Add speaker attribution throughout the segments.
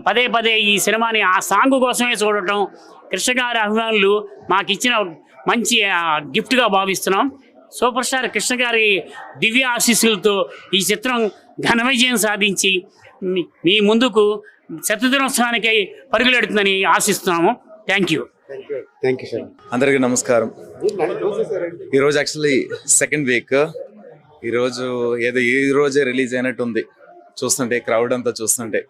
Speaker 1: పదే పదే ఈ సినిమాని ఆ సాంగ్ కోసమే చూడటం కృష్ణ గారి అభిమానులు మాకు ఇచ్చిన మంచి గిఫ్ట్గా భావిస్తున్నాం. సూపర్ స్టార్ కృష్ణ గారి దివ్య ఆశీస్సులతో ఈ చిత్రం ఘన విజయం సాధించి మీ ముందుకు శతదినోత్సవానికి పరుగులెడుతుందని ఆశిస్తున్నాము. Thank you
Speaker 2: sir.
Speaker 3: అందరికీ నమస్కారం. ఈరోజు యాక్చువల్లీ సెకండ్ వీక్. ఈరోజు ఈ రోజే రిలీజ్ అయినట్టు ఉంది చూస్తుంటే, క్రౌడ్ అంతా చూస్తుంటే.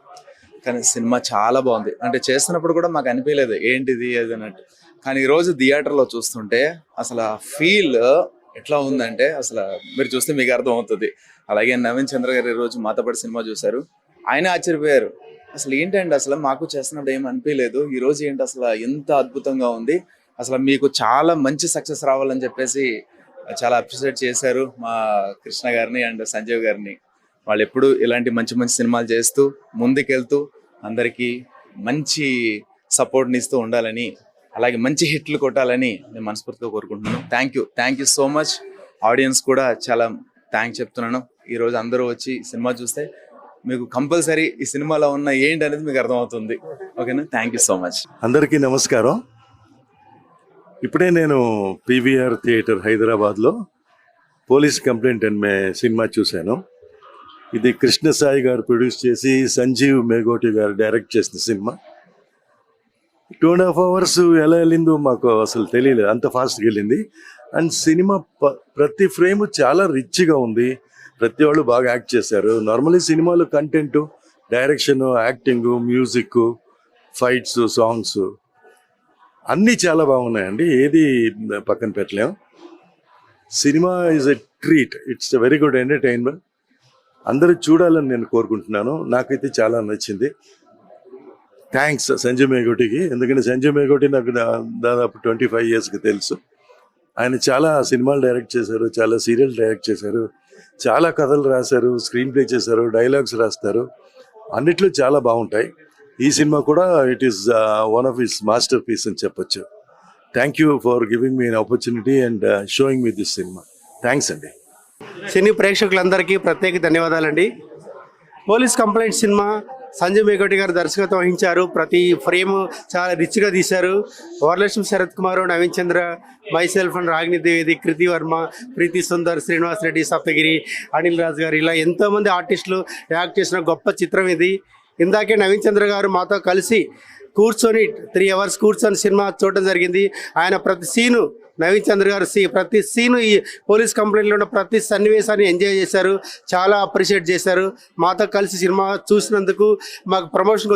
Speaker 3: కానీ సినిమా చాలా బాగుంది. అంటే చేస్తున్నప్పుడు కూడా మాకు అనిపించలేదు ఏంటిది అది అన్నట్టు. కానీ ఈరోజు థియేటర్లో చూస్తుంటే అసలు ఫీల్ ఎట్లా ఉందంటే అసలు మీరు చూస్తే మీకు అర్థం అవుతుంది. అలాగే నవీన్ చంద్ర గారు ఈరోజు మాతో పాటు సినిమా చూశారు. ఆయన ఆశ్చర్యపోయారు. అసలు ఏంటంటే అసలు మాకు చేస్తున్నప్పుడు ఏం అనిపించలేదు, ఈరోజు ఏంటి అసలు ఎంత అద్భుతంగా ఉంది, అసలు మీకు చాలా మంచి సక్సెస్ రావాలని చెప్పేసి చాలా అప్రిషియేట్ చేశారు మా కృష్ణ గారిని అండ్ సంజీవ్ గారిని. వాళ్ళు ఎప్పుడు ఇలాంటి మంచి మంచి సినిమాలు చేస్తూ ముందుకెళ్తూ అందరికీ మంచి సపోర్ట్ని ఇస్తూ ఉండాలని, అలాగే మంచి హిట్లు కొట్టాలని నేను మనస్ఫూర్తిగా కోరుకుంటున్నాను. Thank you so much. Audience కూడా చాలా థ్యాంక్స్ చెప్తున్నాను. ఈరోజు అందరూ వచ్చి సినిమా చూస్తే మీకు కంపల్సరీ ఈ సినిమాలో ఉన్న ఏంటి అనేది మీకు అర్థమవుతుంది. ఓకేనా? Thank you so much.
Speaker 2: అందరికీ నమస్కారం. ఇప్పుడే నేను పీవీఆర్ థియేటర్ హైదరాబాద్లో పోలీస్ కంప్లైంట్ అనే సినిమా చూశాను. ఇది కృష్ణ సాయి గారు ప్రొడ్యూస్ చేసి సంజీవ్ మేఘోటి గారు డైరెక్ట్ చేసిన సినిమా. 2.5 hours ఎలా వెళ్ళిందో మాకు అసలు తెలియలేదు, అంత ఫాస్ట్గా వెళ్ళింది. అండ్ సినిమా ప్రతి ఫ్రేమ్ చాలా రిచ్గా ఉంది. ప్రతి వాళ్ళు బాగా యాక్ట్ చేశారు. నార్మల్లీ సినిమాలో content, direction, acting, music, fights, songs అన్నీ చాలా బాగున్నాయండి. ఏది పక్కన పెట్టలేం. Cinema is a treat. It's a very good entertainment. అందరూ చూడాలని నేను కోరుకుంటున్నాను. నాకైతే చాలా నచ్చింది. థ్యాంక్స్ సంజయ్ మేఘోటికి. ఎందుకంటే సంజయ్ మేఘోటి నాకు దాదాపు 25 yearsకి తెలుసు. ఆయన చాలా సినిమాలు డైరెక్ట్ చేశారు, చాలా సీరియల్ డైరెక్ట్ చేశారు, చాలా కథలు రాశారు, స్క్రీన్ ప్లే చేశారు, డైలాగ్స్ రాస్తారు, అన్నిట్లో చాలా బాగుంటాయి. ఈ సినిమా కూడా it is one of his masterpiece అని చెప్పొచ్చు. Thank you for giving me an opportunity and showing me this cinema. Thanks అండి.
Speaker 4: సినీ ప్రేక్షకులందరికీ ప్రత్యేక ధన్యవాదాలండి. Police complaint cinema Sanjay Meghoti గారు దర్శకత్వం వహించారు. ప్రతి ఫ్రేమ్ చాలా రిచ్గా తీశారు. వరలక్ష్మి శరత్ కుమార్, నవీన్ చంద్ర, మైసెల్ఫ్ అండ్ రాగిణి ద్వివేది, కృతి వర్మ, ప్రీతి సుందర్, శ్రీనివాస్ రెడ్డి, సప్తగిరి, అనిల్ రాజ్ గారు, ఇలా ఎంతోమంది ఆర్టిస్టులు యాక్ట్ చేసిన గొప్ప చిత్రం ఇది. ఇందాకే నవీన్ చంద్ర గారు మాతో కలిసి కూర్చొని 3 hours కూర్చొని సినిమా చూడటం జరిగింది. ఆయన ప్రతి సీను, నవీన్ చంద్ర గారు ప్రతి సీను, ఈ పోలీస్ కంప్లైంట్లో ఉన్న ప్రతి సన్నివేశాన్ని ఎంజాయ్ చేశారు, చాలా అప్రిషియేట్ చేశారు. మాతో కలిసి సినిమా చూసినందుకు, మాకు ప్రమోషన్